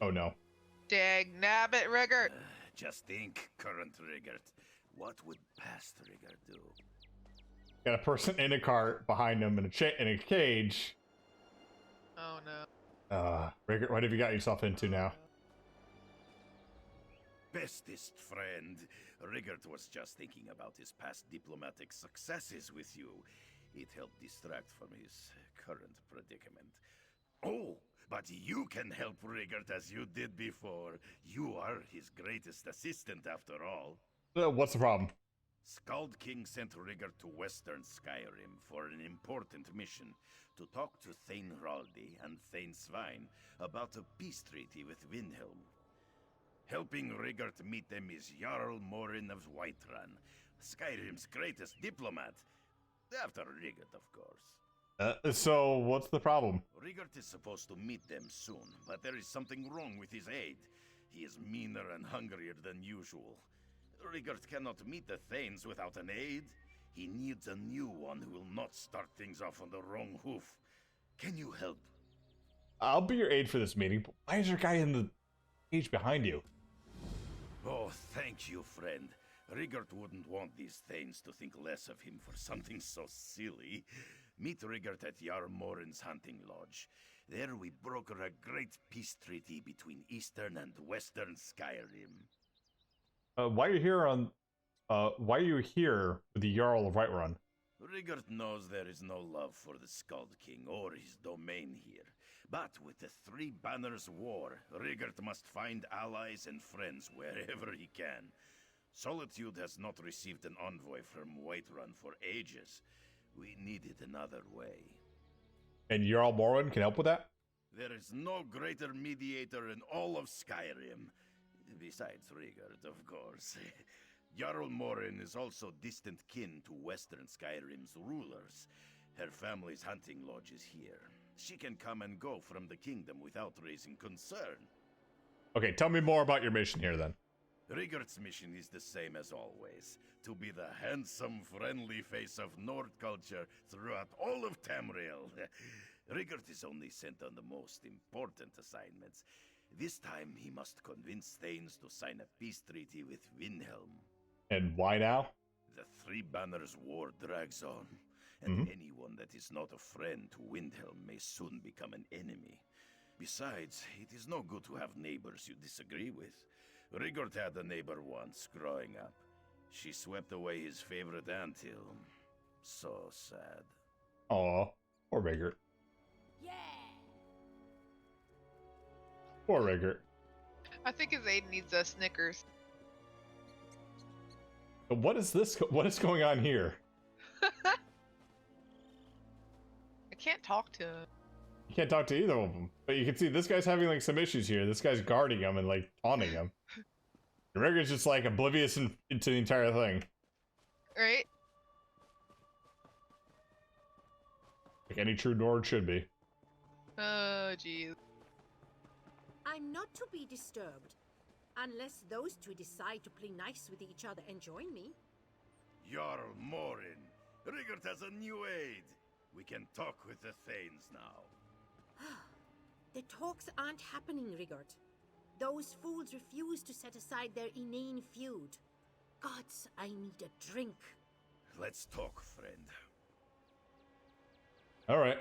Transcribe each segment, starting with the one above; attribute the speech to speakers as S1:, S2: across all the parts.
S1: Oh no.
S2: Dag nabbit, Rigger.
S3: Just think, current Rigert. What would past Rigert do?
S1: Got a person in a cart behind him in a cage.
S2: Oh no.
S1: Rickert, what have you got yourself into now?
S3: Bestest friend, Rigert was just thinking about his past diplomatic successes with you. It helped distract from his current predicament. Oh, but you can help Rigert as you did before. You are his greatest assistant after all.
S1: What's the problem?
S3: Skald King sent Rigert to Western Skyrim for an important mission to talk to Thane Raldi and Thane Svein about a peace treaty with Windhelm. Helping Rigert meet them is Jarl Morin of Whiterun, Skyrim's greatest diplomat. After Rigert, of course.
S1: So what's the problem?
S3: Rigert is supposed to meet them soon, but there is something wrong with his aide. He is meaner and hungrier than usual. Rigert cannot meet the Thanes without an aide. He needs a new one who will not start things off on the wrong hoof. Can you help?
S1: I'll be your aide for this meeting, but why is there a guy in the cage behind you?
S3: Oh, thank you, friend. Rigert wouldn't want these Thanes to think less of him for something so silly. Meet Rigert at Jarl Morin's hunting lodge. There we broker a great peace treaty between Eastern and Western Skyrim.
S1: Why are you here with the Jarl of Whiterun?
S3: Rigert knows there is no love for the Skald King or his domain here. But with the Three Banners War, Rigert must find allies and friends wherever he can. Solitude has not received an envoy from Whiterun for ages. We needed another way.
S1: And Jarl Morwen can help with that?
S3: There is no greater mediator in all of Skyrim. Besides Rigert, of course. Jarl Morin is also distant kin to Western Skyrim's rulers. Her family's hunting lodge is here. She can come and go from the kingdom without raising concern.
S1: Okay, tell me more about your mission here then.
S3: Rigert's mission is the same as always. To be the handsome, friendly face of Nord culture throughout all of Tamriel. Rigert is only sent on the most important assignments. This time he must convince Thanes to sign a peace treaty with Windhelm.
S1: And why now?
S3: The Three Banners War drags on, and anyone that is not a friend to Windhelm may soon become an enemy. Besides, it is no good to have neighbors you disagree with. Rigert had a neighbor once, growing up. She swept away his favorite anthill. So sad.
S1: Aw, poor Rigert.
S4: Yeah.
S1: Poor Rigert.
S2: I think his aide needs a Snickers.
S1: What is this? What is going on here?
S2: I can't talk to him.
S1: You can't talk to either of them. But you can see this guy's having like some issues here. This guy's guarding him and like taunting him. And Rigert's just like oblivious into the entire thing.
S2: Right?
S1: Like any true Nord should be.
S2: Oh, jeez.
S4: I'm not to be disturbed. Unless those two decide to play nice with each other and join me.
S3: Jarl Morin. Rigert has a new aide. We can talk with the Thanes now.
S4: The talks aren't happening, Rigert. Those fools refuse to set aside their inane feud. Gods, I need a drink.
S3: Let's talk, friend.
S1: Alright.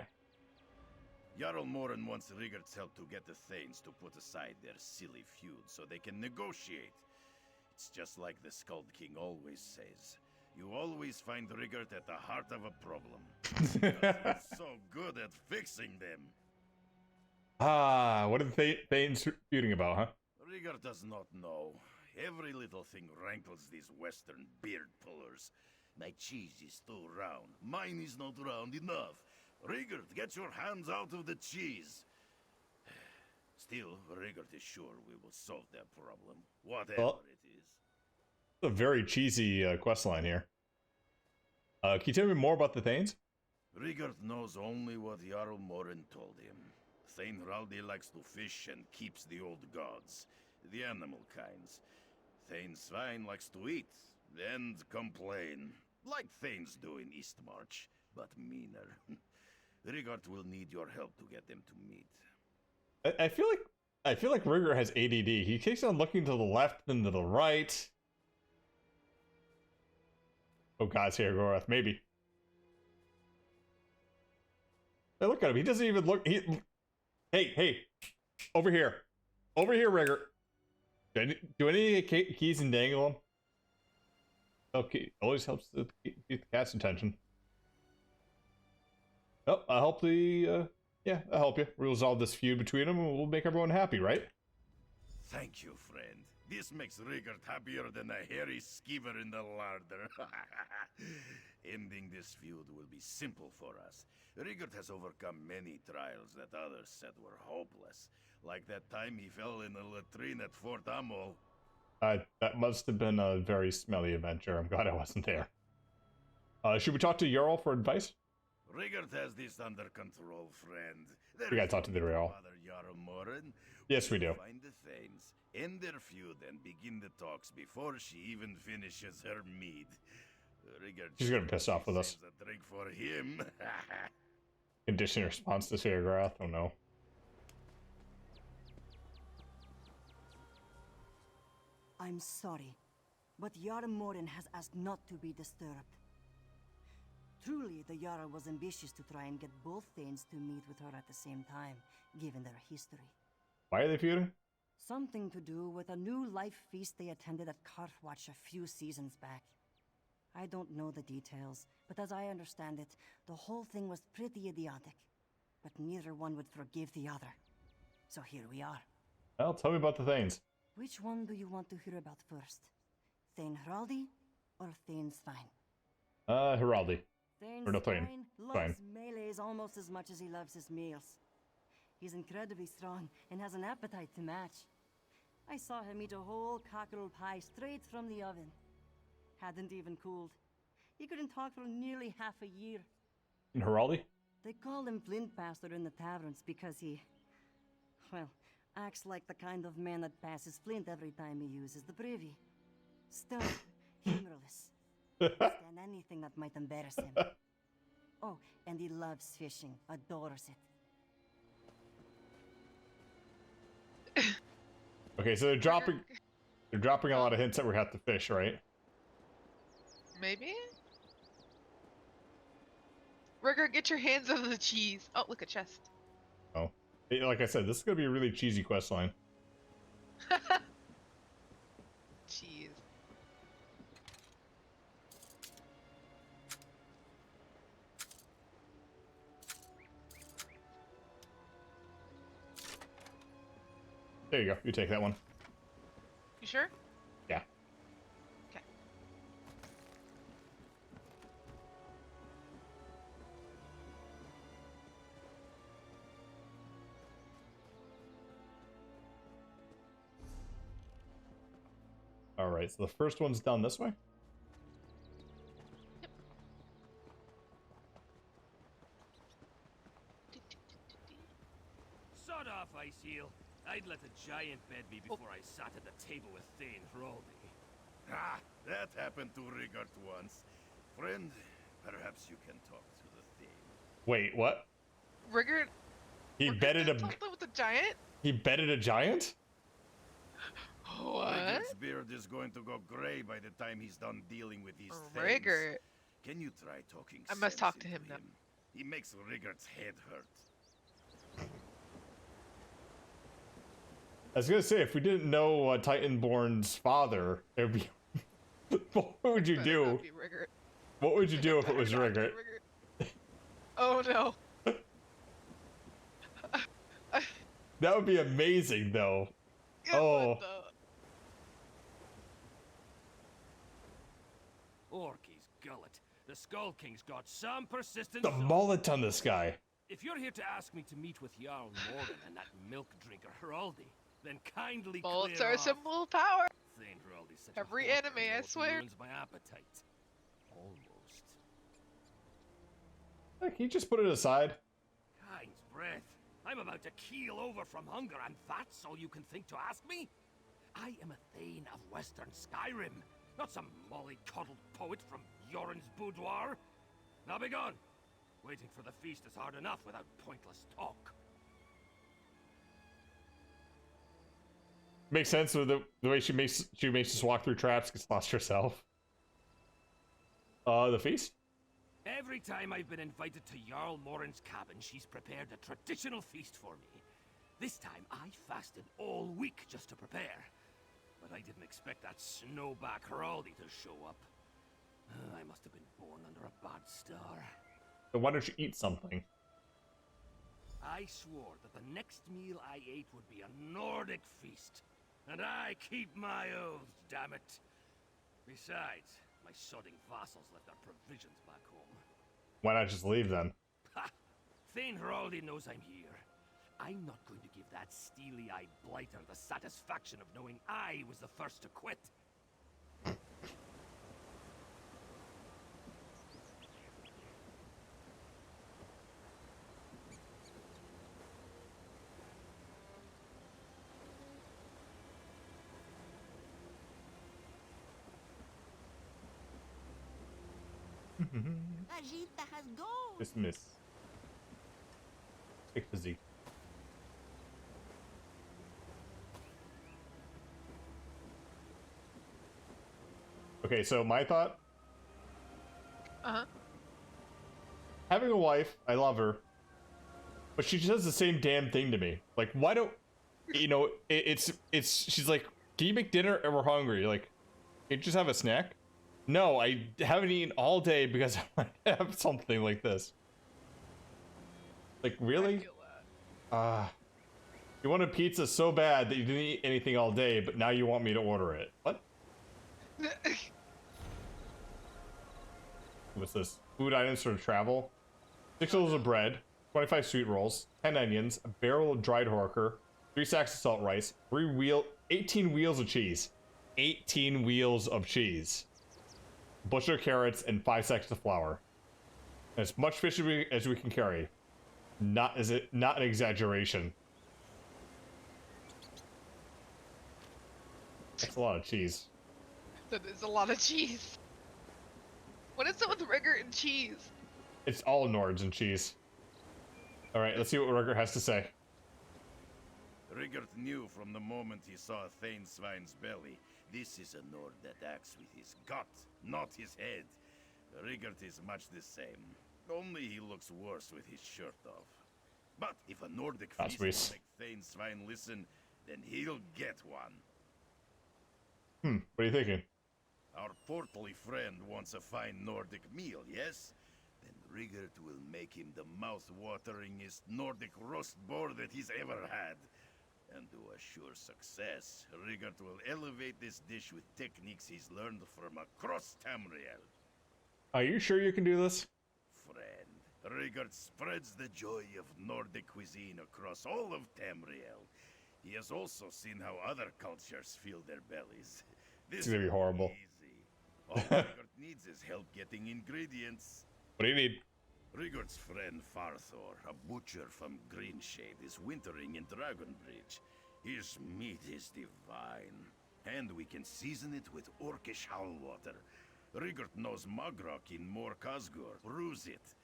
S3: Jarl Morin wants Rigert's help to get the Thanes to put aside their silly feud so they can negotiate. It's just like the Skald King always says. You always find Rigert at the heart of a problem. Because he's so good at fixing them.
S1: What are the Thanes feuding about, huh?
S3: Rigert does not know. Every little thing rankles these Western beard pullers. My cheese is too round. Mine is not round enough. Rigert, get your hands out of the cheese. Still, Rigert is sure we will solve that problem, whatever it is.
S1: A very cheesy questline here. Can you tell me more about the Thanes?
S3: Rigert knows only what Jarl Morin told him. Thane Raldi likes to fish and keeps the old gods, the animal kinds. Thane Svein likes to eat and complain, like Thanes do in Eastmarch, but meaner. Rigert will need your help to get them to meet.
S1: I feel like I feel like Rigger has ADD. He keeps on looking to the left and to the right. Oh, God's here, Gorath. Maybe. Hey, look at him. He doesn't even look. Hey. Over here. Over here, Rigger. Do any keys and dangle them? Okay, always helps to keep the cat's attention. Oh, I'll help the, yeah, I'll help you. We'll resolve this feud between them and we'll make everyone happy, right?
S3: Thank you, friend. This makes Rigard happier than a hairy skeever in the larder. Ending this feud will be simple for us. Rigard has overcome many trials that others said were hopeless. Like that time he fell in a latrine at Fort Amol.
S1: That must have been a very smelly adventure. I'm glad I wasn't there. Should we talk to Jarl for advice?
S3: Rigard has this under control, friend.
S1: We gotta talk to the Jarl. Yes, we do.
S3: Find the Thanes, end their feud, and begin the talks before she even finishes her mead. Rigard,
S1: she's gonna piss off with us.
S3: A drink for him.
S1: Condition response to Seagrath? Oh no.
S5: I'm sorry, but Jarl Morin has asked not to be disturbed. Truly, the Jarl was ambitious to try and get both Thanes to meet with her at the same time, given their history.
S1: Why are they feuding?
S5: Something to do with a new life feast they attended at Carthwatch a few seasons back. I don't know the details, but as I understand it, the whole thing was pretty idiotic. But neither one would forgive the other. So here we are.
S1: Well, tell me about the Thanes.
S5: Which one do you want to hear about first? Thane Hraldi or Thane Svein?
S1: Heraldi.
S5: Thane
S1: Or no, Thane.
S5: Svein
S1: Svein.
S5: loves melees almost as much as he loves his meals. He's incredibly strong and has an appetite to match. I saw him eat a whole cockerel pie straight from the oven. Hadn't even cooled. He couldn't talk for nearly half a year.
S1: And Heraldi?
S5: They call him Flint Pastor in the taverns because he, well, acts like the kind of man that passes flint every time he uses the privy. Stern, humorless. Stand anything that might embarrass him. Oh, and he loves fishing, adores it.
S1: Okay, so they're dropping a lot of hints that we have to fish, right?
S2: Maybe? Rigger, get your hands on the cheese. Oh, look, a chest.
S1: Oh. Like I said, this is gonna be a really cheesy quest line.
S2: Cheese.
S1: There you go. You take that one.
S2: You sure?
S1: Yeah.
S2: Okay.
S1: All right. So the first one's down this way.
S6: Sod off, Ice Heel. I'd let a giant bed me before I sat at the table with Thane Hraldi.
S3: Ah, that happened to Rigard once. Friend, perhaps you can talk to the Thane.
S1: Wait, what?
S2: Rigger.
S1: He
S2: Rigger
S1: betted
S2: did
S1: a.
S2: something with the giant?
S1: He betted a giant?
S2: What?
S3: Rigard's beard is going to go gray by the time he's done dealing with these things.
S2: Rigger.
S3: Can you try talking
S2: I must
S3: sense
S2: talk to
S3: into
S2: him now.
S3: He makes Rigard's head hurt.
S1: I was gonna say, if we didn't know Titanborn's father, it would be. What would you
S2: Better
S1: do?
S2: not be Rigger.
S1: What would you do if it was
S2: Better not be
S1: Rigger?
S2: Rigger. Oh no.
S1: That would be amazing, though.
S2: It
S1: Oh.
S2: would, though.
S6: Orky's gullet. The Skull King's got some persistence.
S1: The mullet on this guy.
S6: If you're here to ask me to meet with Jarl Morin and that milk drinker Hraldi, then kindly
S2: Bullets
S6: clear
S2: are a
S6: off.
S2: symbol of power.
S6: Thane Hraldi's such
S2: Every
S6: a hawker,
S2: anime,
S6: you know,
S2: I
S6: it
S2: swear.
S6: ruins my appetite. Almost.
S1: Can you just put it aside?
S6: Kind's breath. I'm about to keel over from hunger, and that's all you can think to ask me? I am a Thane of Western Skyrim, not some molly-coddled poet from Yoren's boudoir. Now be gone. Waiting for the feast is hard enough without pointless talk.
S1: Makes sense with the way she makes us walk through traps, gets lost herself. The feast?
S6: Every time I've been invited to Jarl Morin's cabin, she's prepared a traditional feast for me. This time, I fasted all week just to prepare. But I didn't expect that snowback Hraldi to show up. I must have been born under a bad star.
S1: So why don't you eat something?
S6: I swore that the next meal I ate would be a Nordic feast. And I keep my oath, damn it. Besides, my sodding vassals left their provisions back home.
S1: Why not just leave then?
S6: Ha! Thane Hraldi knows I'm here. I'm not going to give that steely-eyed blighter the satisfaction of knowing I was the first to quit.
S4: Ajita has gone.
S1: Dismiss. Take physique. Okay, so my thought,
S2: Uh-huh.
S1: having a wife, I love her, but she just does the same damn thing to me. Like, why don't, you know, it's, she's like, can you make dinner? And we're hungry. Like, can you just have a snack? No, I haven't eaten all day because I want to have something like this. Like,
S2: I
S1: really?
S2: feel that.
S1: You wanted pizza so bad that you didn't eat anything all day, but now you want me to order it. What? What's this? Food items for travel. 6 loaves of bread, 25 sweet rolls, 10 onions, a barrel of dried horker, 3 sacks of salt rice, 18 wheels of cheese. 18 wheels of cheese. Bushel of carrots, and 5 sacks of flour. As much fish as we can carry. Not an exaggeration. That's a lot of cheese.
S2: That is a lot of cheese. What is it with rigor and cheese?
S1: It's all Nords and cheese. Alright, let's see what Rugger has to say.
S3: Rigert knew from the moment he saw Thane Svine's belly. This is a Nord that acts with his gut, not his head. Rigert is much the same. Only he looks worse with his shirt off. But if a Nordic feast will make Thane Svine listen, then he'll get one.
S1: What are you thinking?
S3: Our portly friend wants a fine Nordic meal, yes? Then Rigert will make him the mouth-wateringest Nordic roast boar that he's ever had. And to assure success, Rigert will elevate this dish with techniques he's learned from across Tamriel.
S1: Are you sure you can do this?
S3: Friend, Rigert spreads the joy of Nordic cuisine across all of Tamriel. He has also seen how other cultures fill their bellies. This
S1: It's gonna be horrible.
S3: Easy. All Rigert needs is help getting ingredients.
S1: What do you need?
S3: Rigert's friend Farthor, a butcher from Greenshade, is wintering in Dragonbridge. His meat is divine, and we can season it with Orcish howl water. Rigert knows Magrok in Mor Khazgur. Bruise it.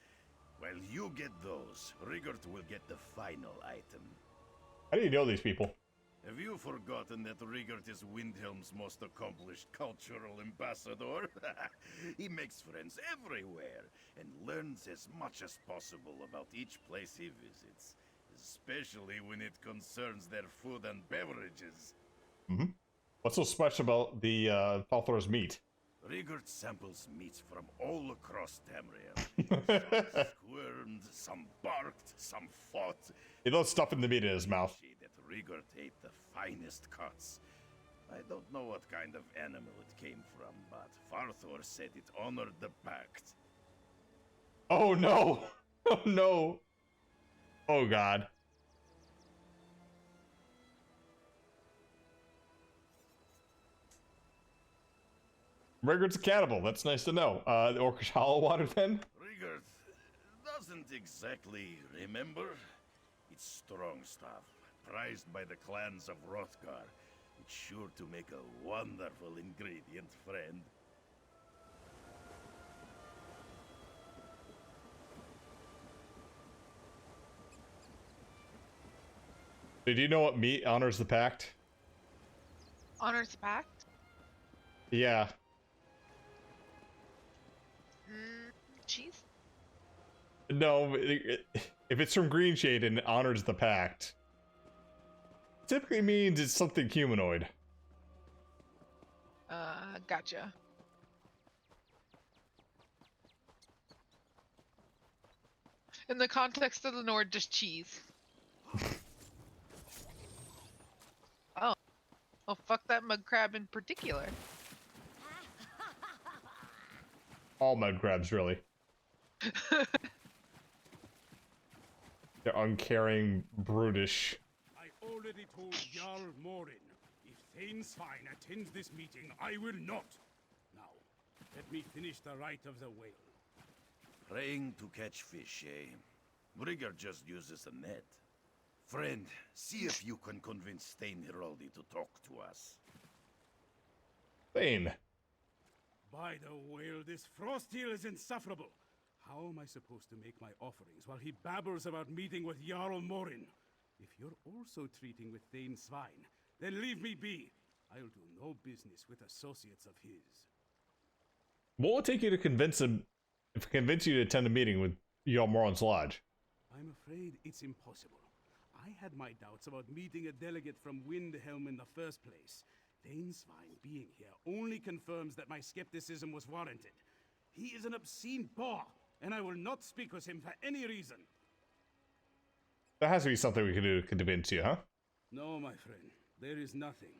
S3: While you get those, Rigert will get the final item.
S1: How do you know these people?
S3: Have you forgotten that Rigert is Windhelm's most accomplished cultural ambassador? He makes friends everywhere, and learns as much as possible about each place he visits. Especially when it concerns their food and beverages.
S1: What's so special about the Falthor's meat?
S3: Rigert samples meats from all across Tamriel. Some squirmed, some barked, some fought.
S1: He loves stuffing the meat in his mouth.
S3: That Rigert ate the finest cuts. I don't know what kind of animal it came from, but Farthor said it honored the pact.
S1: Oh no! Oh no! Oh god. Rigert's a cannibal, that's nice to know. The Orcish Hollow Water then?
S3: Rigert doesn't exactly remember. It's strong stuff, prized by the clans of Hrothgar. It's sure to make a wonderful ingredient, friend.
S1: Did you know what meat honors the pact?
S2: Honors the pact?
S1: Yeah.
S2: Cheese?
S1: No, if it's from Green Shade and honors the pact, typically means it's something humanoid.
S2: Gotcha. In the context of the Nord, just cheese. Oh. Oh, fuck that mud crab in particular.
S1: All mud crabs, really. They're uncaring, brutish.
S7: I already told Jarl Morin, if Thane Svein attends this meeting, I will not. Now, let me finish the rite of the whale.
S3: Praying to catch fish, eh? Brigger just uses a net. Friend, see if you can convince Stein Heraldi to talk to us.
S1: Thane.
S7: By the whale, this Frosthill is insufferable. How am I supposed to make my offerings while he babbles about meeting with Jarl Morin? If you're also treating with Thane Svein, then leave me be. I'll do no business with associates of his.
S1: What will it take you to convince him, convince you to attend a meeting with Yalmoron's Lodge?
S7: I'm afraid it's impossible. I had my doubts about meeting a delegate from Windhelm in the first place. Thane Svein being here only confirms that my skepticism was warranted. He is an obscene boor, and I will not speak with him for any reason.
S1: There has to be something we can do to convince you, huh?
S7: No, my friend, there is nothing.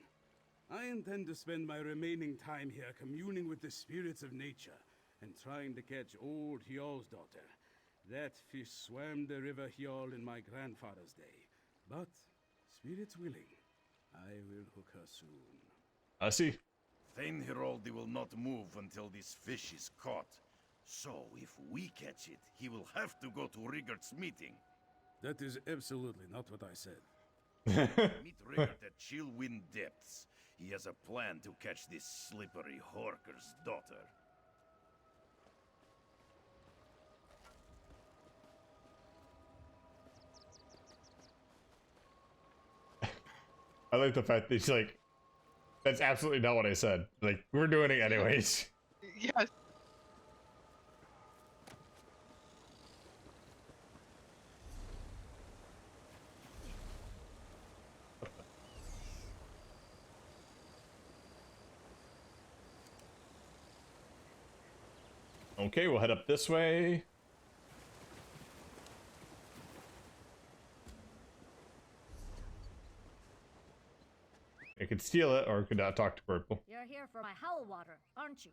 S7: I intend to spend my remaining time here communing with the spirits of nature and trying to catch old Hjal's daughter. That fish swam the river Hjal in my grandfather's day. But, spirits willing, I will hook her soon.
S1: I see.
S3: Thane Heraldi will not move until this fish is caught. So, if we catch it, he will have to go to Riggert's meeting.
S7: That is absolutely not what I said.
S3: Meet Riggert at Chillwind Depths. He has a plan to catch this slippery Horker's daughter.
S1: I like the fact that he's like, that's absolutely not what I said. Like, we're doing it anyways.
S2: Yes.
S1: Okay, we'll head up this way. I could steal it, or I could not talk to Purple.
S8: You're here for my howl water, aren't you?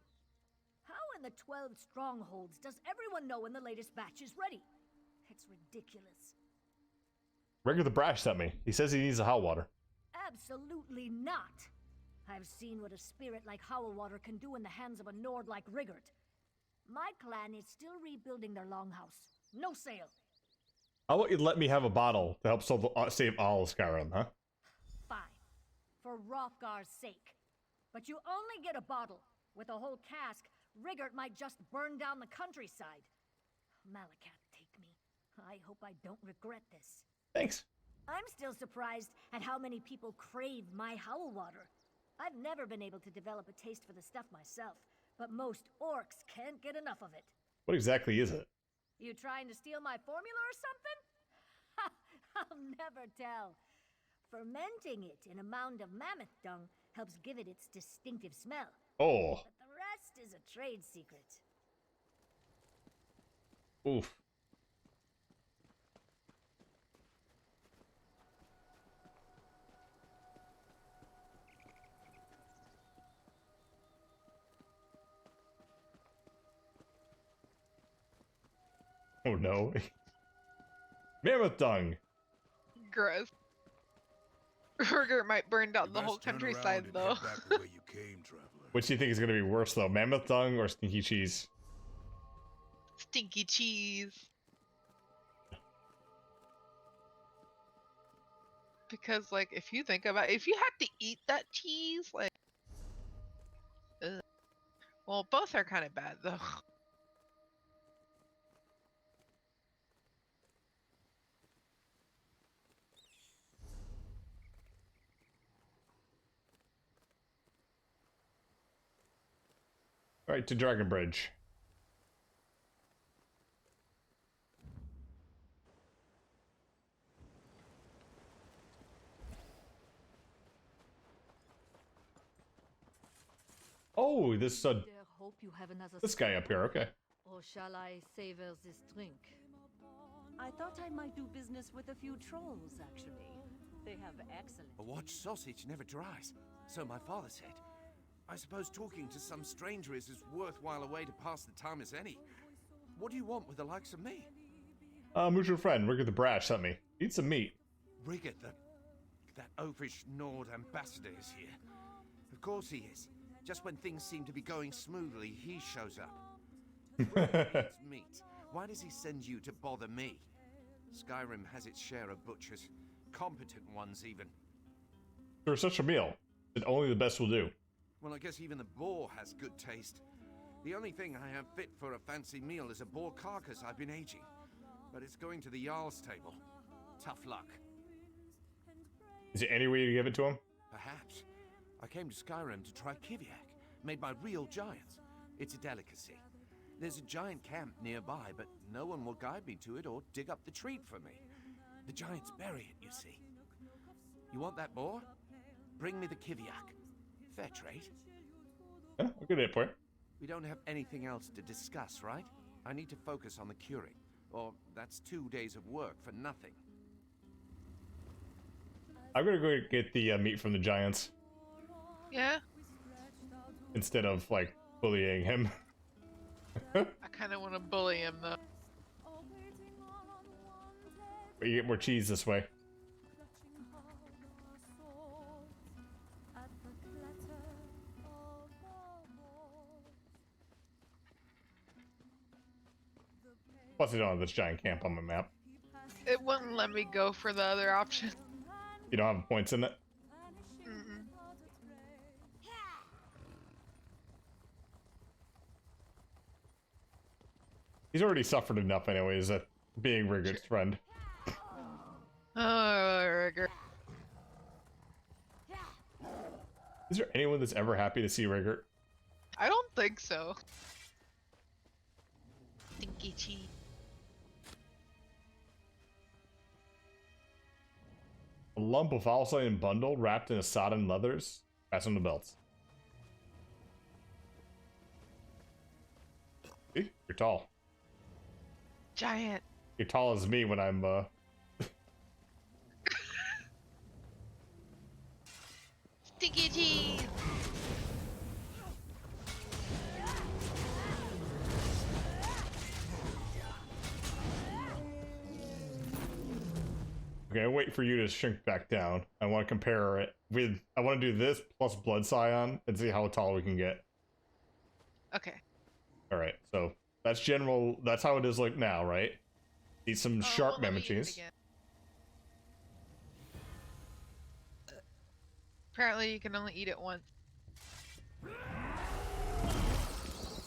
S8: How in the 12 strongholds does everyone know when the latest batch is ready? It's ridiculous.
S1: Rigger the Brash sent me. He says he needs a hot water.
S8: Absolutely not. I've seen what a spirit like howl water can do in the hands of a Nord like Riggert. My clan is still rebuilding their longhouse. No sale.
S1: How about you let me have a bottle to help save all of Skyrim, huh?
S8: Fine. For Hrothgar's sake. But you only get a bottle. With a whole cask, Riggert might just burn down the countryside. Malakat, take me. I hope I don't regret this.
S1: Thanks.
S8: I'm still surprised at how many people crave my howl water. I've never been able to develop a taste for the stuff myself, but most orcs can't get enough of it.
S1: What exactly is it?
S8: You trying to steal my formula or something? Ha! I'll never tell. Fermenting it in a mound of mammoth dung helps give it its distinctive smell.
S1: Oh.
S8: But the rest is a trade secret.
S1: Oof. Oh no. Mammoth dung.
S2: Gross. Riggert might burn down
S7: You
S2: the whole
S7: best turn around
S2: countryside,
S7: and
S2: though.
S7: head back the way you came, traveler.
S1: Which do you think is going to be worse, though? Mammoth dung or stinky cheese?
S2: Stinky cheese. Because, like, if you think about it, if you had to eat that cheese, like... Ugh. Well, both are kind of bad, though.
S1: Alright, to Dragon Bridge. Oh, this
S8: There hope you have another
S1: this guy up here, okay.
S8: Or shall I savor this drink?
S5: I thought I might do business with a few trolls, actually. They have excellent...
S6: A watch sausage never dries, so my father said. I suppose talking to some stranger is as worthwhile a way to pass the time as any. What do you want with the likes of me?
S1: Who's your friend? Rigger the Brash sent me. Eat some meat.
S6: Rigger, that oafish Nord ambassador is here. Of course he is. Just when things seem to be going smoothly, he shows up. Rigger eats meat. Why does he send you to bother me? Skyrim has its share of butchers. Competent ones, even.
S1: For such a meal, that only the best will do.
S6: Well, I guess even the boar has good taste. The only thing I have fit for a fancy meal is a boar carcass I've been aging. But it's going to the Jarl's table. Tough luck.
S1: Is there any way you give it to him?
S6: Perhaps. I came to Skyrim to try Kiviak, made by real giants. It's a delicacy. There's a giant camp nearby, but no one will guide me to it or dig up the treat for me. The giants bury it, you see. You want that boar? Bring me the Kiviak. Fair trade.
S1: Yeah, I'll get it for you.
S6: We don't have anything else to discuss, right? I need to focus on the curing. Or that's 2 days of work for nothing.
S1: I'm gonna go get the meat from the giants.
S2: Yeah,
S1: Instead of, like, bullying him.
S2: I kind of want to bully him though.
S1: But you get more cheese this way. Plus, I don't have this giant camp on my map.
S2: It wouldn't let me go for the other option.
S1: You don't have points in it?
S2: Mm-mm.
S1: He's already suffered enough anyways, being Rigger's friend.
S2: Oh, Rigger.
S1: Is there anyone that's ever happy to see Rigger?
S2: I don't think so. Stinky cheese.
S1: A lump of Alcyon bundle wrapped in a sodden leathers. Fasten the belts. See? You're tall.
S2: Giant.
S1: You're tall as me when I'm,
S2: Stinky cheese.
S1: Okay, I'll wait for you to shrink back down. I want to compare it with... I want to do this plus Blood Scion and see how tall we can get.
S2: Okay.
S1: Alright, so that's general... That's how it is like now, right? Eat some sharp
S2: well, let me eat it
S1: mammoth cheese.
S2: again. Apparently you can only eat it once.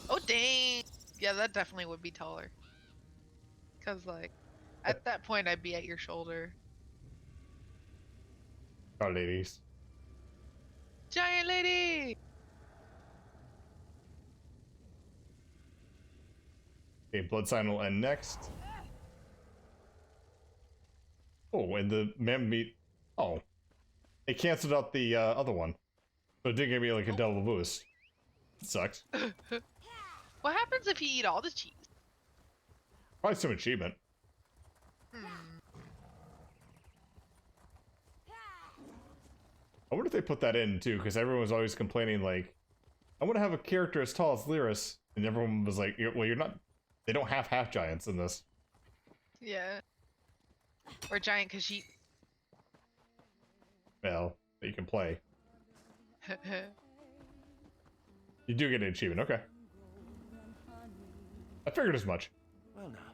S2: Oh dang! Yeah, that definitely would be taller. Cause like, at that point I'd be at your shoulder.
S1: Oh, ladies.
S2: Giant lady!
S1: Okay, Blood Sign will end next. Oh, and the mammoth meat... Oh. It canceled out the other one. So it did give me like a double boost. It sucks.
S2: What happens if you eat all the cheese?
S1: Probably some achievement. I wonder if they put that in too, because everyone was always complaining like, I want to have a character as tall as Lyris, and everyone was like, well, you're not. They don't have half giants in this.
S2: Yeah. Or giant Khajiit.
S1: Well, that you can play. You do get an achievement, okay. I figured as much.
S6: Well now,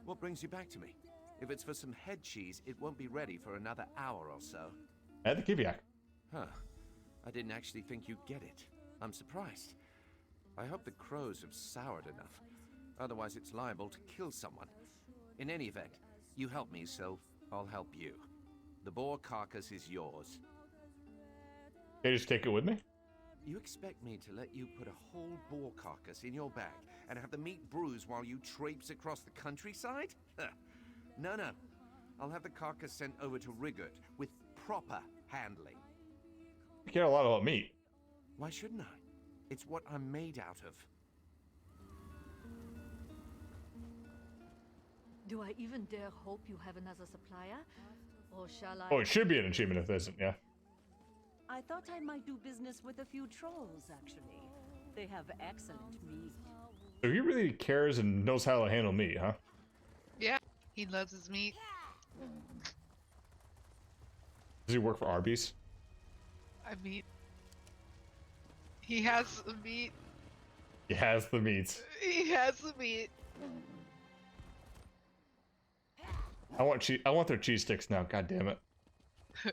S6: what brings you back to me? If it's for some head cheese, it won't be ready for another hour or so.
S1: I had the Kiviak.
S6: Huh. I didn't actually think you'd get it. I'm surprised. I hope the crows have soured enough. Otherwise it's liable to kill someone. In any event, you help me, so I'll help you. The boar carcass is yours.
S1: Can I just take it with me?
S9: You expect me to let you put a whole boar carcass in your bag and have the meat bruise while you traipse across the countryside? No, no. I'll have the carcass sent over to Rigurt with proper handling.
S1: You care a lot about meat.
S9: Why shouldn't I? It's what I'm made out of.
S8: Do I even dare hope you have another supplier? Or shall I...
S1: Oh, it should be an achievement if there isn't, yeah.
S5: I thought I might do business with a few trolls, actually. They have excellent meat.
S1: So he really cares and knows how to handle meat, huh?
S2: Yeah, he loves his meat.
S1: Does he work for Arby's?
S2: I mean, he has the meat.
S1: He has the meat.
S2: He has the meat.
S1: I want their cheese sticks now. God damn it.
S2: I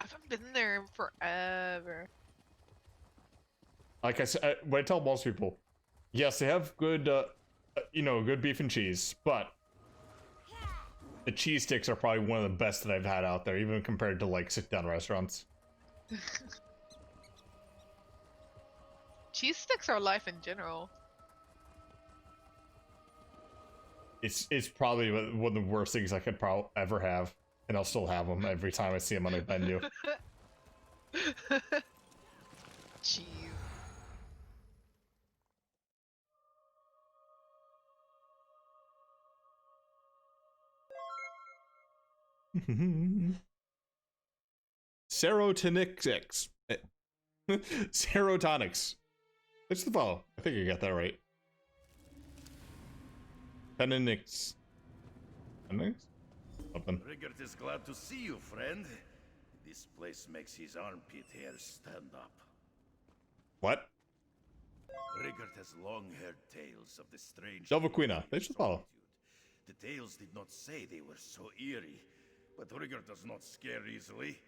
S2: haven't been there in forever.
S1: Like I said, when I tell most people, yes, they have good, good beef and cheese, but the cheese sticks are probably one of the best that I've had out there, even compared to like sit-down restaurants.
S2: Cheese sticks are life in general.
S1: It's probably one of the worst things I could ever have, and I'll still have them every time I see them on a menu.
S2: Cheese.
S1: Serotonics. Serotonics. It's the follow. I think you got that right. Penonix. Penonix? Something.
S3: Rigurt is glad to see you, friend. This place makes his armpit hair stand up.
S1: What?
S3: Rigurt has long-haired tales of the strange...
S1: Delvaquina. Thanks for the follow.
S3: The tales did not say they were so eerie, but Rigurt does not scare easily.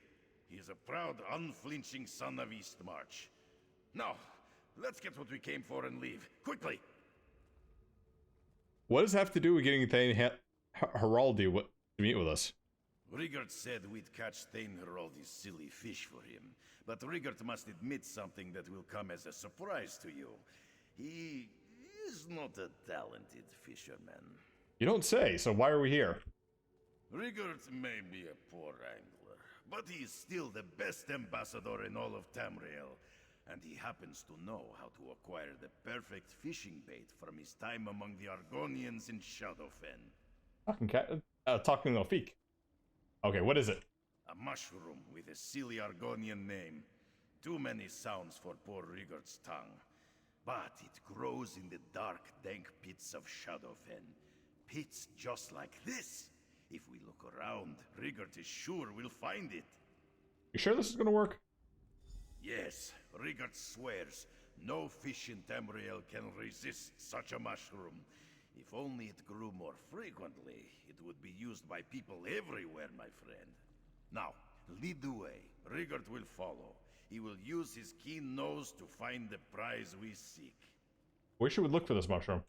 S3: He is a proud, unflinching son of Eastmarch. Now, let's get what we came for and leave. Quickly!
S1: What does it have to do with getting Thane Heraldi to meet with us?
S3: Rigurt said we'd catch Thane Heraldi's silly fish for him, but Rigurt must admit something that will come as a surprise to you. He is not a talented fisherman.
S1: You don't say, so why are we here?
S3: Rigurt may be a poor angler, but he is still the best ambassador in all of Tamriel, and he happens to know how to acquire the perfect fishing bait from his time among the Argonians in Shadowfen.
S1: Talking cat, talking Elfique. Okay, what is it?
S3: A mushroom with a silly Argonian name. Too many sounds for poor Rigurt's tongue. But it grows in the dark, dank pits of Shadowfen. Pits just like this. If we look around, Rigurt is sure we'll find it.
S1: You sure this is gonna work?
S3: Yes, Rigurt swears no fish in Tamriel can resist such a mushroom. If only it grew more frequently, it would be used by people everywhere, my friend. Now, lead the way. Rigurt will follow. He will use his keen nose to find the prize we seek.
S1: Where should we look for this mushroom?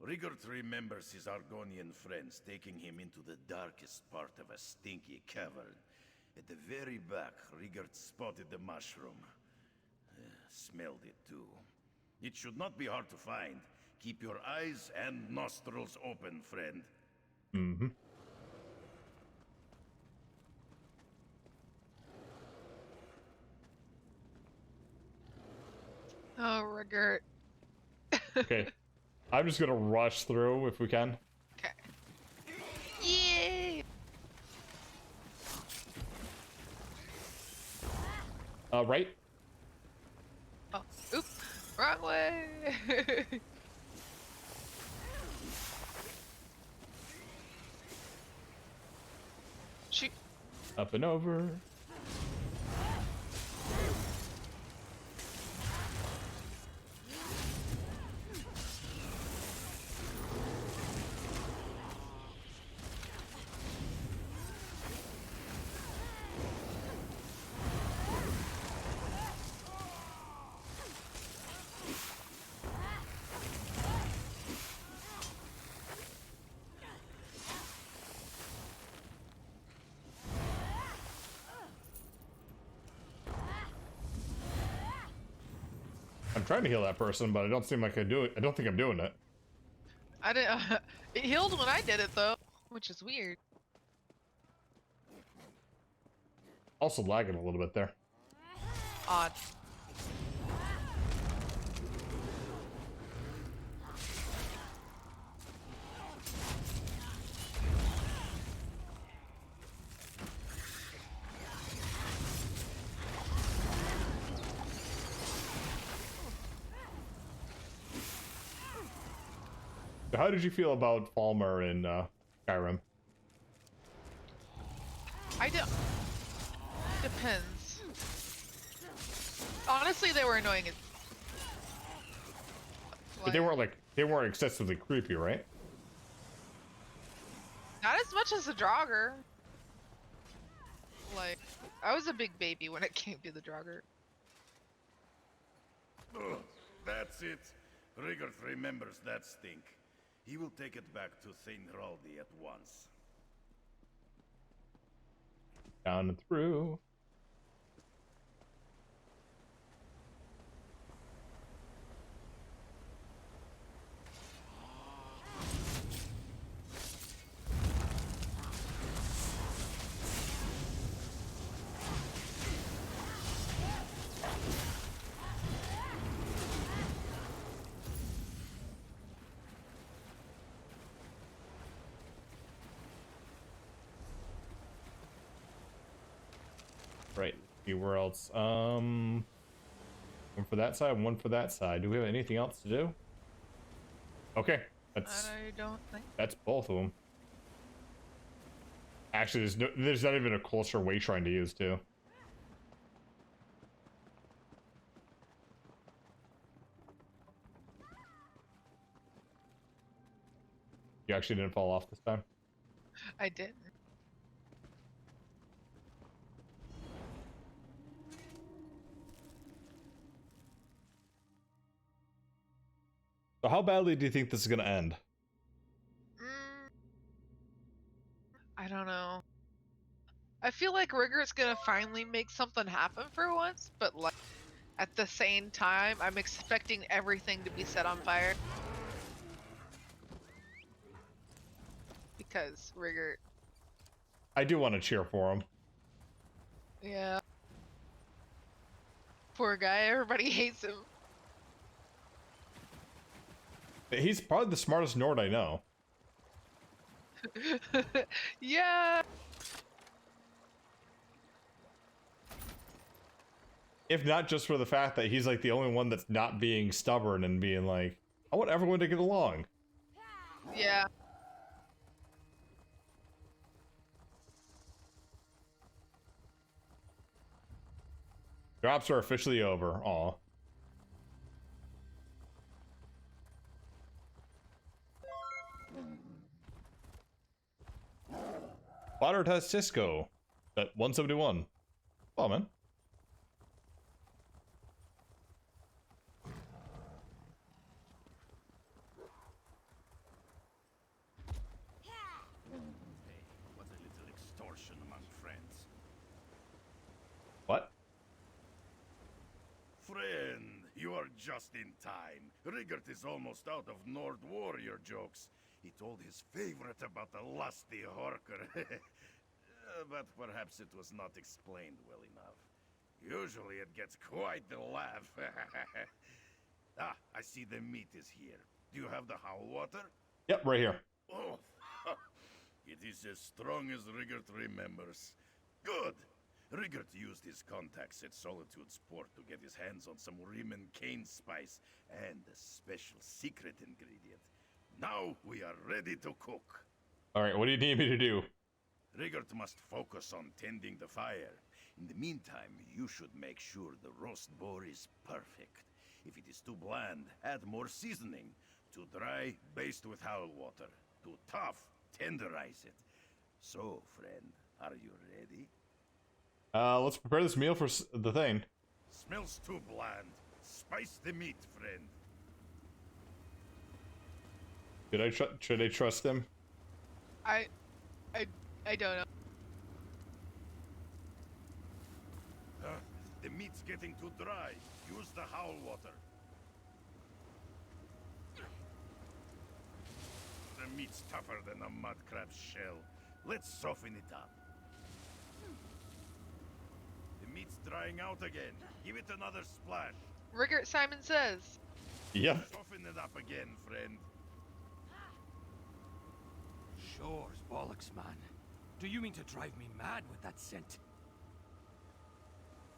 S3: Rigurt remembers his Argonian friends taking him into the darkest part of a stinky cavern. At the very back, Rigurt spotted the mushroom. Smelled it too. It should not be hard to find. Keep your eyes and nostrils open, friend.
S1: Mm-hmm.
S2: Oh, Rigurt.
S1: Okay. I'm just gonna rush through if we can.
S2: Okay. Yay!
S1: Right?
S2: Oh, oop. Wrong way! Shoot.
S1: Up and over. I'm trying to heal that person, but I don't seem like I do it. I don't think I'm doing it.
S2: I didn't. It healed when I did it though, which is weird.
S1: Also lagging a little bit there.
S2: Odd.
S1: So how did you feel about Falmer in Skyrim?
S2: I don't. Depends. Honestly, they were annoying.
S1: But they weren't excessively creepy, right?
S2: Not as much as the Draugr. Like, I was a big baby when it came to the Draugr.
S3: Oh, that's it. Rigert remembers that stink. He will take it back to Thane Hraldi at once.
S1: Down and through. Right, few worlds. One for that side, one for that side. Do we have anything else to do? Okay, that's
S2: I don't think.
S1: that's both of them. Actually, there's not even a closer way shrine to use too. You actually didn't fall off this time.
S2: I didn't.
S1: So how badly do you think this is gonna end?
S2: I don't know. I feel like Rigger's gonna finally make something happen for once, but like at the same time, I'm expecting everything to be set on fire. Because Rigger,
S1: I do want to cheer for him.
S2: yeah. Poor guy, everybody hates him.
S1: He's probably the smartest Nord I know.
S2: Yeah.
S1: If not just for the fact that he's like the only one that's not being stubborn and being like, I want everyone to get along.
S2: Yeah.
S1: Drops are officially over. Aw. Water test Cisco at 171. Oh man.
S3: Hey, what a little extortion among friends.
S1: What?
S3: Friend, you are just in time. Rigert is almost out of Nord warrior jokes. He told his favorite about the lusty Horker. But perhaps it was not explained well enough. Usually it gets quite the laugh. Ah, I see the meat is here. Do you have the howl water?
S1: Yep, right here.
S3: Oh, it is as strong as Rigert remembers. Good. Rigert used his contacts at Solitude's port to get his hands on some Riemann cane spice and a special secret ingredient. Now we are ready to cook.
S1: Alright, what do you need me to do?
S3: Rigert must focus on tending the fire. In the meantime, you should make sure the roast boar is perfect. If it is too bland, add more seasoning. Too dry, baste with howl water. Too tough, tenderize it. So, friend, are you ready?
S1: Let's prepare this meal for the thing.
S3: Smells too bland. Spice the meat, friend.
S1: Should I trust him?
S2: I don't know.
S3: The meat's getting too dry. Use the howl water. meat's tougher than a mud crab's shell. Let's soften it up. The meat's drying out again. Give it another splash.
S2: Rigert Simon says.
S1: Yep.
S3: Soften it up again, friend.
S6: Sure, bollocks, man. Do you mean to drive me mad with that scent?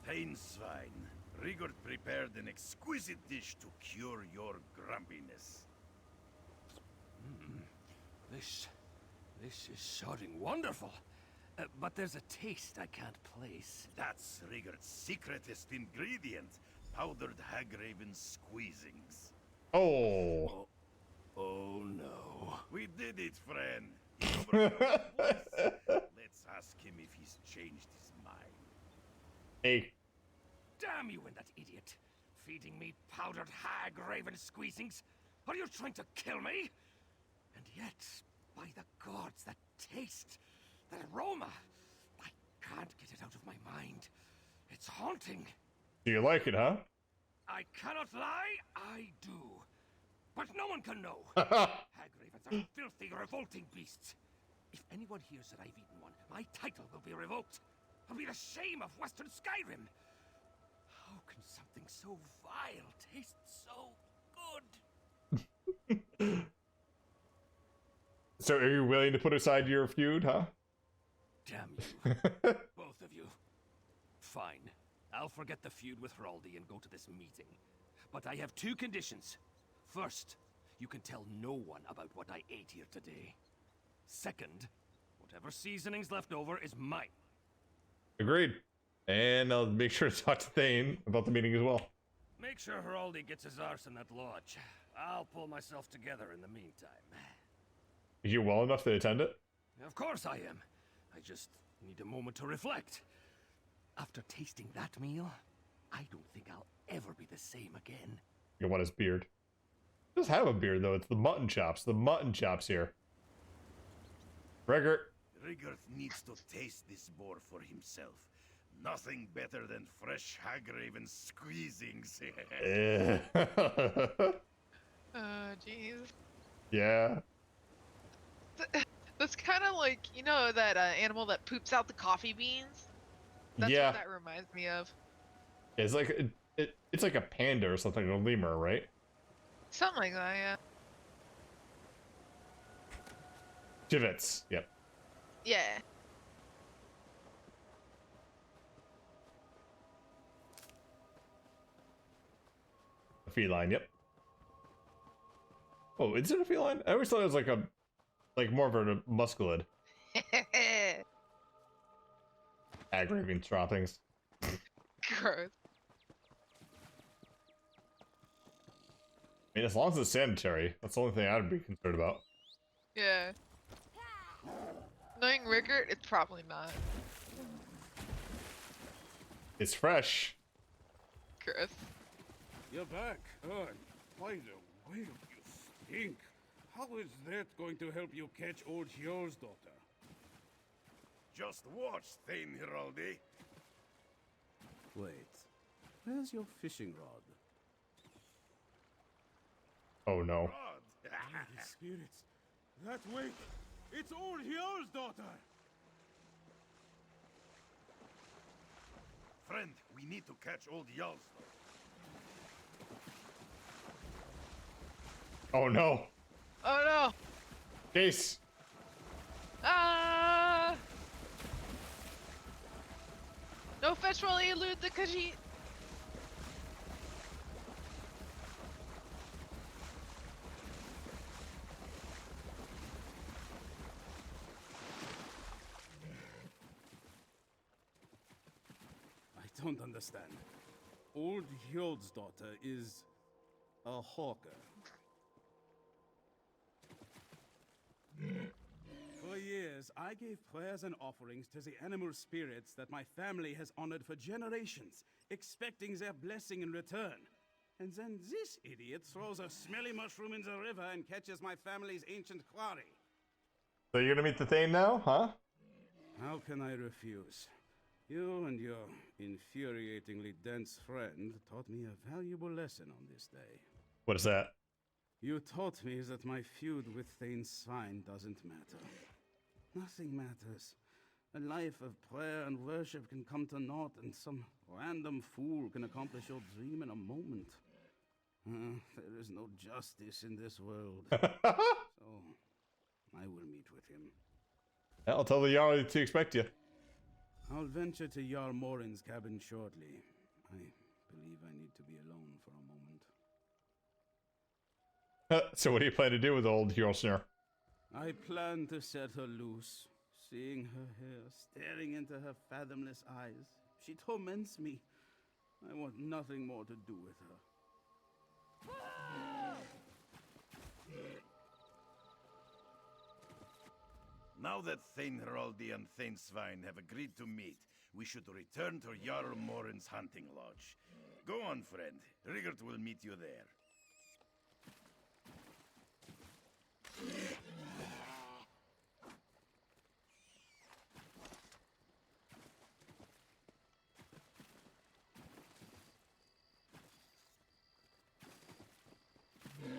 S3: Feinswein, Rigord prepared an exquisite dish to cure your grumpiness.
S6: This is sounding wonderful. But there's a taste I can't place.
S3: That's Rigord's secretest ingredient, powdered hagraven squeezings.
S1: Oh.
S6: Oh no.
S3: We did it, friend. He's overcome his voice. Let's ask him if he's changed his mind.
S1: Hey.
S6: Damn you and that idiot! Feeding me powdered hag-raven squeezings? Are you trying to kill me? And yet, by the gods, that taste, that aroma, I can't get it out of my mind. It's haunting.
S1: Do you like it, huh?
S6: I cannot lie, I do. But no one can know. Hag-ravens are filthy, revolting beasts. If anyone hears that I've eaten one, my title will be revoked. I'll be the shame of Western Skyrim. How can something so vile taste so good?
S1: So are you willing to put aside your feud, huh?
S6: Damn you. Both of you. Fine. I'll forget the feud with Hraldi and go to this meeting. But I have two conditions. First, you can tell no one about what I ate here today. Second, whatever seasoning's left over is mine.
S1: Agreed. And I'll make sure to talk to Thane about the meeting as well.
S6: Make sure Hraldi gets his arse in that lodge. I'll pull myself together in the meantime.
S1: Are you well enough to attend it?
S6: Of course I am. I just need a moment to reflect. After tasting that meal, I don't think I'll ever be the same again.
S1: You want his beard. He does have a beard, though. It's the mutton chops. The mutton chops here. Rigert.
S3: Rigord needs to taste this boar for himself. Nothing better than fresh hagraven squeezings.
S2: Jeez.
S1: Yeah.
S2: That's kind of like, you know, that animal that poops out the coffee beans? That's
S1: Yeah.
S2: what that reminds me of.
S1: It's like it's like a panda or something, a lemur, right?
S2: Something like that, yeah.
S1: Jivets. Yep.
S2: Yeah.
S1: A feline. Yep. Oh, is it a feline? I always thought it was like more of a musculid. Aggravating droppings.
S2: Gross.
S1: I mean, as long as it's sanitary, that's the only thing I'd be concerned about.
S2: Yeah. Knowing Rigert, it's probably not.
S1: It's fresh.
S2: Gross.
S7: You're back. Oh, by the way, you stink. How is that going to help you catch old Hjor's daughter?
S3: Just watch, Thane Hraldi.
S7: Wait, where's your fishing rod?
S1: Oh no.
S3: Rod.
S7: The spirits. That wake! It's old Hjor's daughter!
S3: Friend, we need to catch old Jarls.
S1: Oh no.
S2: Oh no!
S1: Case.
S2: Ah! No fetch while he elude the Khajiit.
S7: I don't understand. Old Hjord's daughter is a hawker. For years, I gave prayers and offerings to the animal spirits that my family has honored for generations, expecting their blessing in return. And then this idiot throws a smelly mushroom in the river and catches my family's ancient quarry.
S1: So you're gonna meet the Thane now, huh?
S7: How can I refuse? You and your infuriatingly dense friend taught me a valuable lesson on this day.
S1: What is that?
S7: You taught me that my feud with Thane Svein doesn't matter. Nothing matters. A life of prayer and worship can come to naught, and some random fool can accomplish your dream in a moment. There is no justice in this world. So, I will meet with him.
S1: I'll tell the Jarl to expect you.
S7: I'll venture to Jarl Morin's cabin shortly. I believe I need to be alone for a moment.
S1: So what do you plan to do with old Hjornsnir?
S7: I plan to set her loose. Seeing her hair, staring into her fathomless eyes. She torments me. I want nothing more to do with her.
S3: Now that Thane Hroldi and Thane Svein have agreed to meet, we should return to Jarl Morin's hunting lodge. Go on, friend. Rigert will meet you there.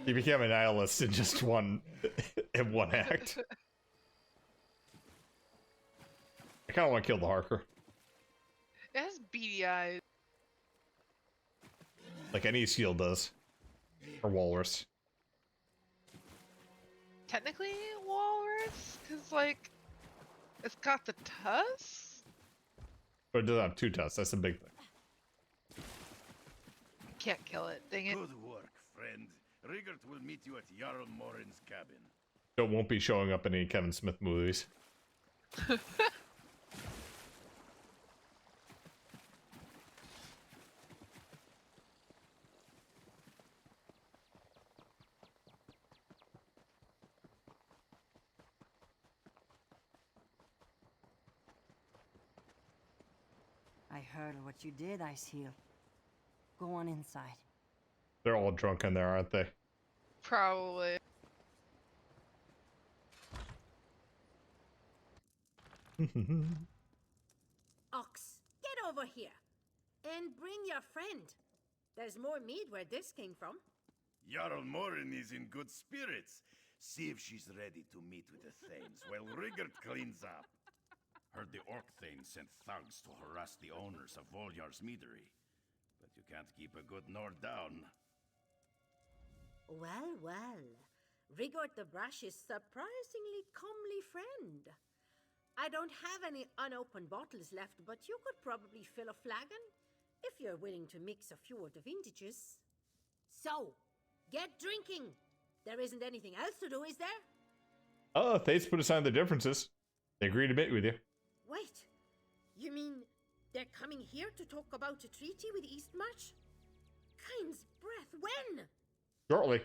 S1: He became a nihilist in just one act. I kind of want to kill the Harker,
S2: It has beady eyes.
S1: like any seal does, or walrus.
S2: Technically walrus, because like it's got the tusks.
S1: But it doesn't have two tusks. That's the big thing.
S2: Can't kill it. Dang it.
S3: Good work, friend. Rigert will meet you at Jarl Morin's cabin.
S1: So it won't be showing up in any Kevin Smith movies.
S5: I heard what you did, Iceheel. Go on inside.
S1: They're all drunk in there, aren't they?
S2: Probably.
S4: Ox, get over here. And bring your friend. There's more mead where this came from.
S3: Jarl Morin is in good spirits. See if she's ready to meet with the Thanes while Rigert cleans up. Heard the Orc Thane sent thugs to harass the owners of Volyar's meadery. But you can't keep a good Nord down.
S4: Well, well. Rigord the Brush is surprisingly comely friend. I don't have any unopened bottles left, but you could probably fill a flagon if you're willing to mix a few of the vintages. So, get drinking. There isn't anything else to do, is there?
S1: Oh, Thanes put aside their differences. They agreed to meet with you.
S4: Wait, you mean they're coming here to talk about a treaty with Eastmarch? Kind's breath, when?
S1: Shortly.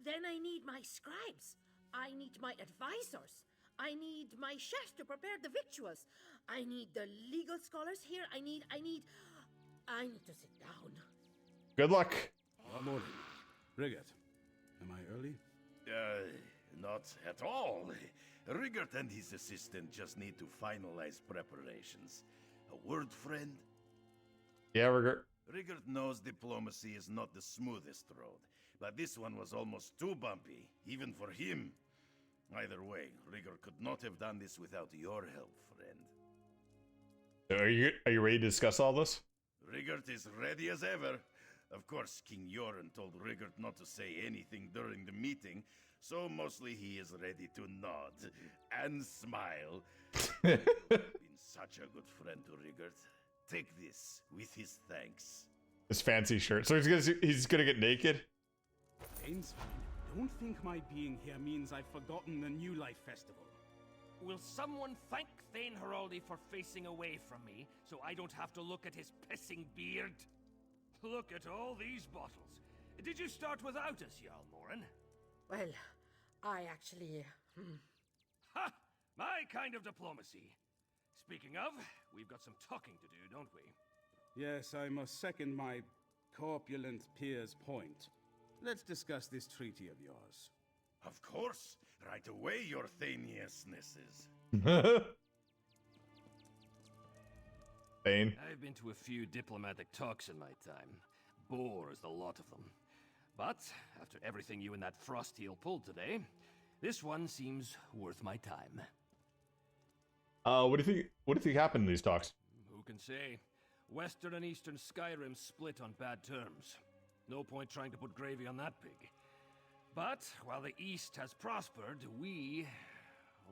S4: Then I need my scribes. I need my advisors. I need my chefs to prepare the victuals. I need the legal scholars here. I need to sit down.
S1: Good luck.
S7: Good morning. Rigert, am I early?
S3: Not at all. Rigert and his assistant just need to finalize preparations. A word, friend?
S1: Yeah, Rigert.
S3: Rigert knows diplomacy is not the smoothest road, but this one was almost too bumpy, even for him. Either way, Rigert could not have done this without your help, friend.
S1: Are you ready to discuss all this?
S3: Rigert is ready as ever. Of course, King Joran told Rigert not to say anything during the meeting, so mostly he is ready to nod and smile. Been such a good friend to Rigert. Take this with his thanks.
S1: His fancy shirt. So he's gonna get naked?
S7: Ainsfine, don't think my being here means I've forgotten the New Life Festival.
S6: Will someone thank Thane Hroldi for facing away from me, so I don't have to look at his pissing beard? Look at all these bottles. Did you start without us, Jarl Morin?
S4: Well, I actually...
S6: Ha! My kind of diplomacy. Speaking of, we've got some talking to do, don't we?
S7: Yes, I must second my corpulent peer's point. Let's discuss this treaty of yours.
S3: Of course, right away, your Thaneousnesses.
S1: Thane.
S6: I've been to a few diplomatic talks in my time. Bore is the lot of them. But after everything you and that Frosteel pulled today, this one seems worth my time.
S1: What do you think happened in these talks?
S6: Who can say? Western and Eastern Skyrim split on bad terms. No point trying to put gravy on that pig. But while the East has prospered,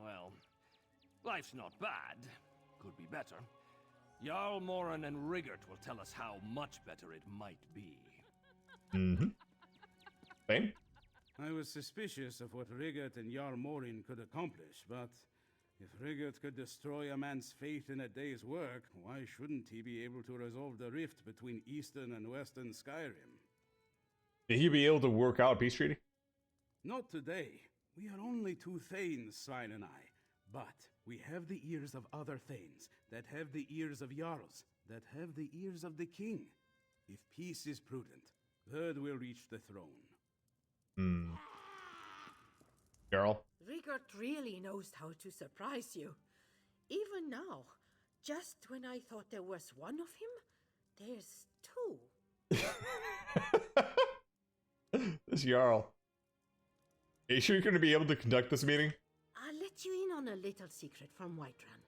S6: well, life's not bad. Could be better. Jarl Moran and Rigert will tell us how much better it might be.
S1: Mm-hmm. Fame?
S7: I was suspicious of what Rigert and Jarl Morin could accomplish, but if Rigert could destroy a man's faith in a day's work, why shouldn't he be able to resolve the rift between Eastern and Western Skyrim?
S1: Did he be able to work out a peace treaty?
S7: Not today. We are only two Thanes, Svein and I. But we have the ears of other Thanes, that have the ears of Jarls, that have the ears of the king. If peace is prudent, word will reach the throne.
S1: Hmm. Jarl?
S4: Rigert really knows how to surprise you. Even now, just when I thought there was one of him, there's two.
S1: This Jarl. Are you sure you're going to be able to conduct this meeting?
S4: I'll let you in on a little secret from Whiterun.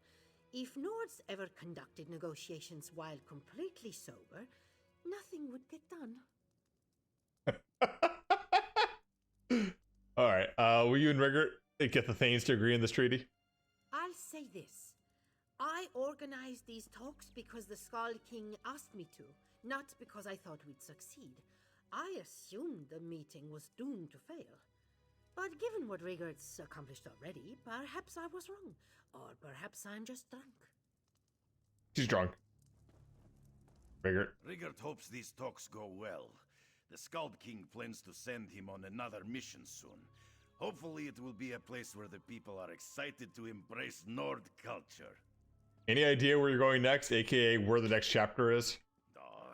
S4: If Nords ever conducted negotiations while completely sober, nothing would get done.
S1: Alright, will you and Rigert get the Thanes to agree on this treaty?
S4: I'll say this. I organized these talks because the Skald King asked me to, not because I thought we'd succeed. I assumed the meeting was doomed to fail. But given what Rigert's accomplished already, perhaps I was wrong. Or perhaps I'm just drunk.
S1: She's drunk. Rigert.
S3: Rigert hopes these talks go well. The Skald King plans to send him on another mission soon. Hopefully it will be a place where the people are excited to embrace Nord culture.
S1: Any idea where you're going next, aka where the next chapter is?
S3: Oh,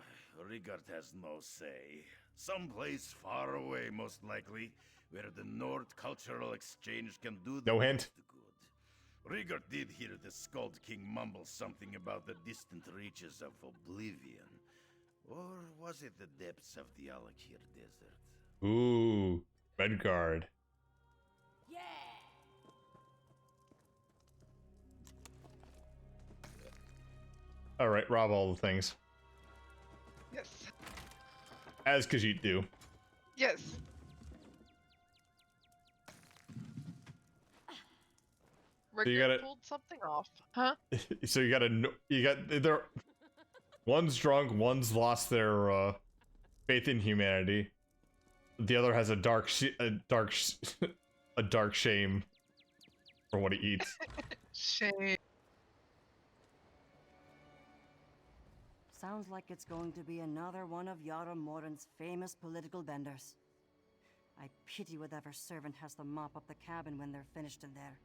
S3: Rigert has no say. Someplace far away, most likely, where the Nord cultural exchange can do the
S1: No hint.
S3: good. Rigert did hear the Skald King mumble something about the distant reaches of oblivion. Or was it the depths of the Alakir Desert?
S1: Ooh, Redguard.
S8: Yeah!
S1: Alright, rob all the things.
S2: Yes.
S1: As Khajiit do.
S2: Yes.
S1: you
S2: Rigert
S1: gotta-
S2: pulled something off, huh?
S1: So you got they're one's drunk, one's lost their faith in humanity. The other has a dark shame for what he eats.
S2: Shame.
S5: Sounds like it's going to be another one of Jarl Moran's famous political benders. I pity whatever servant has to mop up the cabin when they're finished in there.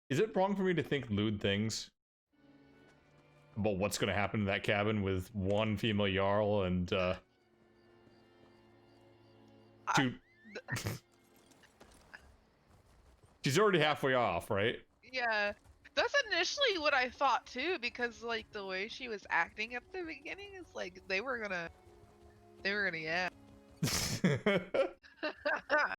S1: Is it wrong for me to think lewd things about what's going to happen in that cabin with one female Jarl and two? She's already halfway off, right?
S2: Yeah. That's initially what I thought too, because like the way she was acting at the beginning is like they were gonna yeah.